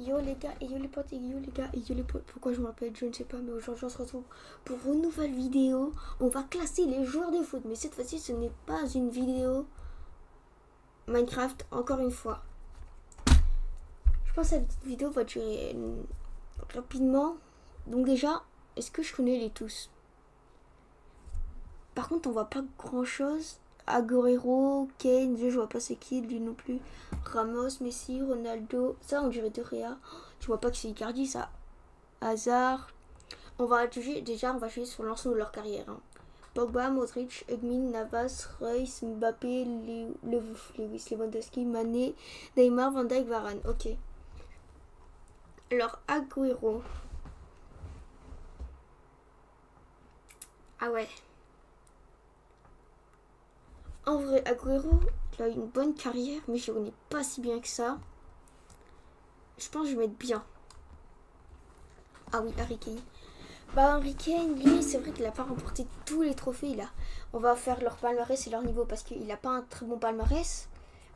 yo les gars, et yo les potes, et yo les gars, et yo les potes. Pourquoi je m'appelle, je ne sais pas, mais aujourd'hui on se retrouve pour une nouvelle vidéo. On va classer les joueurs de foot, mais cette fois-ci ce n'est pas une vidéo Minecraft, encore une fois. Je pense que cette vidéo va durer rapidement. Donc déjà, est-ce que je connais les tous? Par contre on voit pas grand chose. Agüero, Kane, je vois pas c'est qui, lui non plus. Ramos, Messi, Ronaldo, ça on dirait De Gea. Tu vois pas que c'est Icardi ça. Hazard. On va juger sur l'ensemble de leur carrière. Hein. Pogba, Modric, Hugmin, Navas, Reus, Mbappé, Lewis, Lewandowski, Mané, Neymar, Van Dijk, Varane. Ok. Alors Agüero. Ah ouais. En vrai, Agüero, il a une bonne carrière, mais je ne connais pas si bien que ça. Je pense que je vais mettre bien. Ah oui, Harry Kane. Bah, Harry Kane, lui, c'est vrai qu'il n'a pas remporté tous les trophées. On va faire leur palmarès et leur niveau parce qu'il n'a pas un très bon palmarès.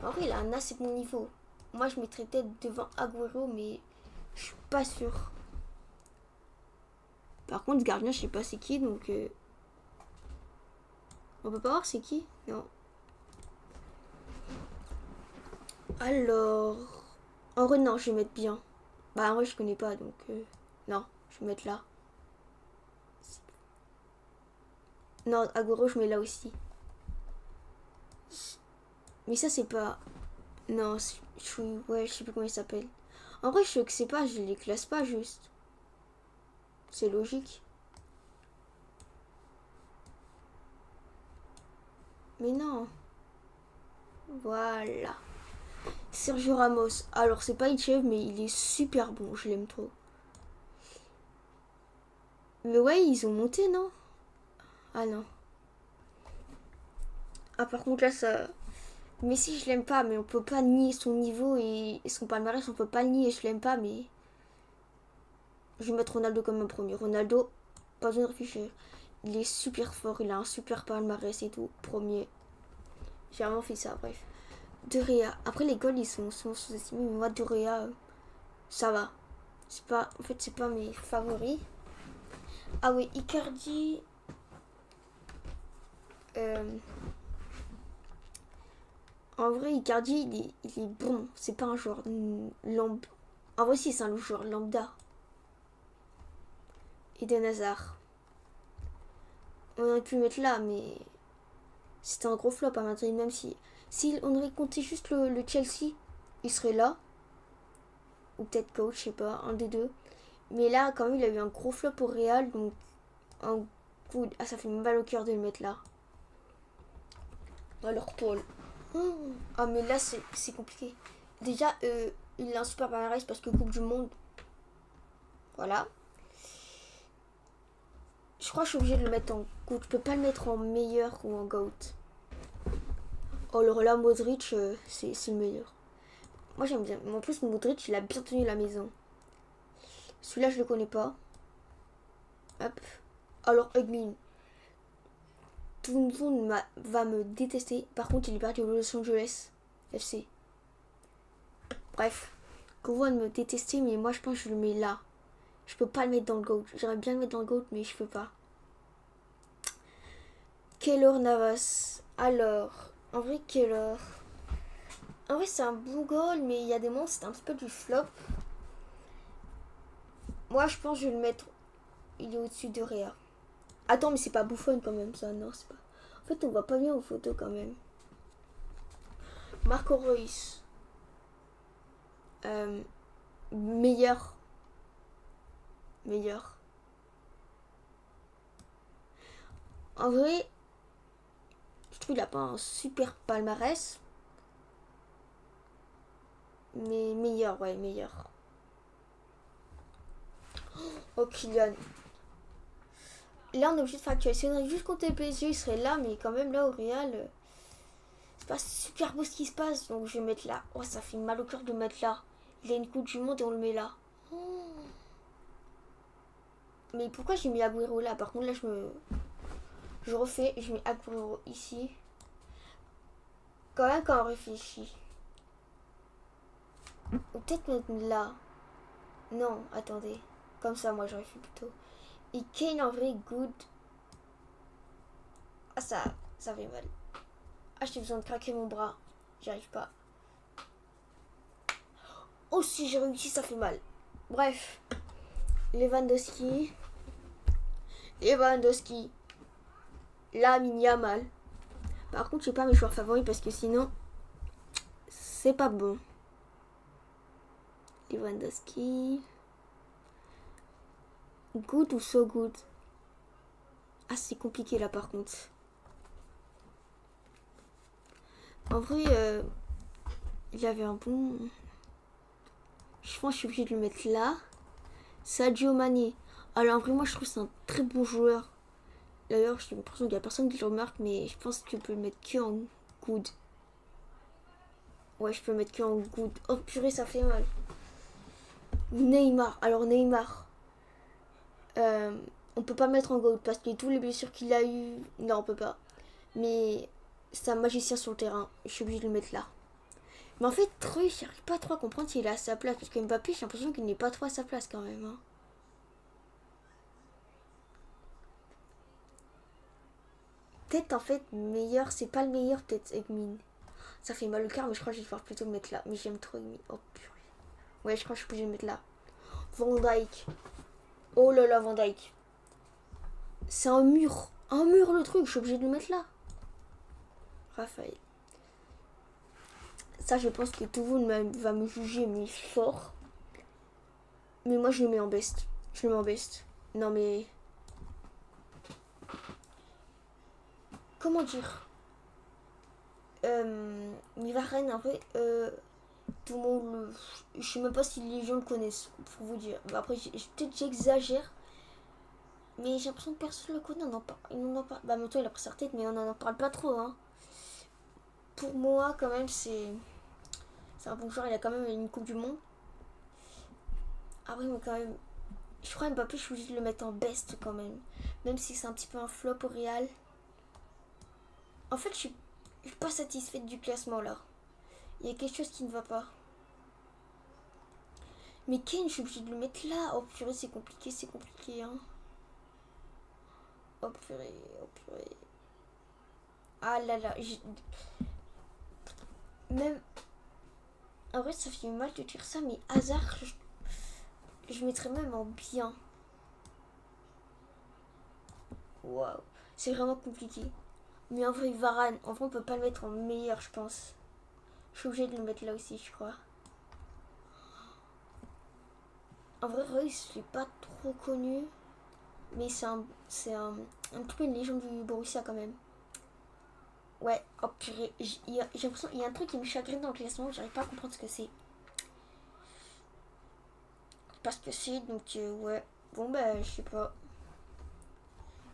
En vrai, il a un assez bon niveau. Moi, je mettrais peut-être devant Agüero, mais je suis pas sûre. Par contre, gardien, je sais pas c'est qui, donc... On peut pas voir c'est qui? Non. Alors... En vrai, non, je vais mettre bien. Bah, en vrai, je connais pas, donc... Non, je vais mettre là. Non, Agüero, je mets là aussi. Mais ça, c'est pas... Non, ouais, je sais plus comment il s'appelle. En vrai, je sais pas, je les classe pas juste. C'est logique. Mais non. Voilà. Sergio Ramos. Alors, c'est pas une chèvre, mais il est super bon. Je l'aime trop. Mais ouais, ils ont monté, non? Ah non. Ah, par contre, là, ça... Messi, je l'aime pas, mais on peut pas nier son niveau et son palmarès, on peut pas le nier. Je l'aime pas, mais... Je vais mettre Ronaldo comme un premier. Ronaldo, pas besoin de réfléchir. Il est super fort, il a un super palmarès et tout. Premier. J'ai vraiment fait ça, bref. De Réa. Après, les goals, ils sont sous-estimés, mais moi, De Réa, ça va. C'est pas... En fait, c'est pas mes favoris. Ah oui, Icardi... En vrai, Icardi, il est bon. C'est pas un joueur lambda. En vrai, si, c'est un joueur lambda. Eden Hazard. On aurait pu le mettre là, mais... C'était un gros flop à Madrid, même si on aurait compté juste le Chelsea, il serait là. Ou peut-être coach, je sais pas, un des deux. Mais là, quand même, il a eu un gros flop au Real, donc un coup... Ah, ça fait mal au cœur de le mettre là. Alors, Paul. Ah, mais là, c'est compliqué. Déjà, il a un super palmarès parce que Coupe du Monde. Voilà. Je crois que je suis obligée de le mettre en GOAT. Je peux pas le mettre en meilleur ou en GOAT. Oh, alors là, Modric, c'est le meilleur. Moi, j'aime bien. Mais en plus, Modric, il a bien tenu la maison. Celui-là, je le connais pas. Hop. Alors, Hugmin. Tout le monde va me détester. Par contre, il est parti au Los Angeles FC. Bref. Qu'on va me détester, mais moi, je pense que je le mets là. Je peux pas le mettre dans le GOAT. J'aimerais bien le mettre dans le GOAT, mais je peux pas. Keylor Navas. Alors, en vrai, Keylor. En vrai, c'est un bon goal, mais il y a des moments, c'est un petit peu du flop. Moi, je pense que je vais le mettre. Il est au-dessus de Réa. Attends, mais c'est pas Buffon quand même, ça. Non, c'est pas. En fait, on voit pas bien aux photos quand même. Marco Reus. Meilleur. Meilleur. En vrai, je trouve qu'il a pas un super palmarès. Mais meilleur, ouais, meilleur. Oh, Kylian. Là, on est obligé de facturer. Si on avait juste compté le PSG, il serait là, mais quand même, là, au Real, c'est pas super beau ce qui se passe. Donc, je vais mettre là. Oh, ça fait mal au cœur de mettre là. Il a une coupe du monde et on le met là. Oh. Mais pourquoi j'ai mis Agüero là? Par contre, là, je refais. Je mets Agüero ici. Quand même, quand on réfléchit. Ou peut-être mettre là. Non, attendez. Comme ça, moi, j'aurais fait plutôt. Et Kane, en vrai, good. Ah, ça fait mal. Ah, j'ai besoin de craquer mon bras. J'y arrive pas. Oh, si j'ai réussi, ça fait mal. Bref. Lewandowski. Lewandowski. Lamine Yamal. Par contre, je sais pas mes joueurs favoris parce que sinon, c'est pas bon. Lewandowski. Good ou so good? Ah, c'est compliqué là par contre. En vrai, il avait un bon. Je pense que je suis obligée de le mettre là. Sadio Mané. Alors en vrai, moi je trouve que c'est un très bon joueur. D'ailleurs, j'ai l'impression qu'il n'y a personne qui le remarque, mais je pense que tu peux le mettre que en good. Ouais, je peux le mettre que en good. Oh purée, ça fait mal. Neymar. Alors Neymar. On peut pas le mettre en good parce que tous les blessures qu'il a eu. Non, on peut pas. Mais c'est un magicien sur le terrain. Je suis obligée de le mettre là. Mais en fait, Troy, j'arrive pas trop à comprendre s'il est à sa place. Parce que Mbappé, j'ai l'impression qu'il n'est pas trop à sa place quand même. Hein. Peut-être en fait, meilleur, c'est pas le meilleur, peut-être Egmin. Ça fait mal au cœur, mais je crois que je vais devoir plutôt le mettre là. Mais j'aime trop Egmin. Oh purée. Ouais, je crois que je suis obligée de le mettre là. Van Dyke. Oh là là, Van Dyke. C'est un mur. Un mur le truc, je suis obligée de le mettre là. Raphaël. Ça, je pense que tout le monde va me juger, mais fort. Mais moi, je le mets en best. Je le mets en best. Non, mais. Comment dire mais Varane, en vrai, tout le monde le. Je sais même pas si les gens le connaissent, pour vous dire. Après, peut-être j'exagère. Mais j'ai l'impression que personne le connaît. On en parle. Bah, toi, il a pris sa tête, mais on en parle pas trop. Hein. Pour moi, quand même, c'est un bon joueur. Il a quand même une Coupe du Monde. Après, mais quand même. Je crois Mbappé, je suis obligée de le mettre en best quand même. Même si c'est un petit peu un flop au Real. En fait, je suis pas satisfaite du classement là. Il y a quelque chose qui ne va pas. Mais Kane, je suis obligée de le mettre là. Oh purée, c'est compliqué, hein. Oh purée, oh purée. Ah là là, même. En vrai, ça fait mal de dire ça, mais Hazard, je mettrais même en bien. Waouh, c'est vraiment compliqué. Mais en vrai, Varane, en vrai, on peut pas le mettre en meilleur, je pense. Je suis obligée de le mettre là aussi, je crois. En vrai, Reus, je l'ai pas trop connu. Mais un petit peu une légende du Borussia quand même. Ouais, oh purée, j'ai l'impression qu'il y a un truc qui me chagrine dans le classement, j'arrive pas à comprendre ce que c'est. Parce que c'est, donc ouais. Bon bah, je sais pas.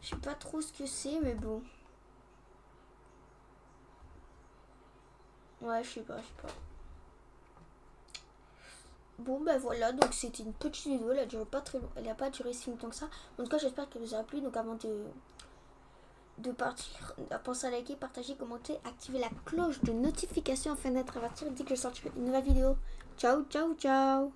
Je sais pas trop ce que c'est, mais bon. Ouais, je sais pas. Bon bah voilà, donc c'était une petite vidéo, elle a duré pas très long, elle a pas duré si longtemps que ça. En tout cas, j'espère qu'elle vous a plu, donc avant de partir, pensez à liker, partager, commenter, activer la cloche de notification afin d'être averti dès que je sortirai une nouvelle vidéo. Ciao, ciao, ciao.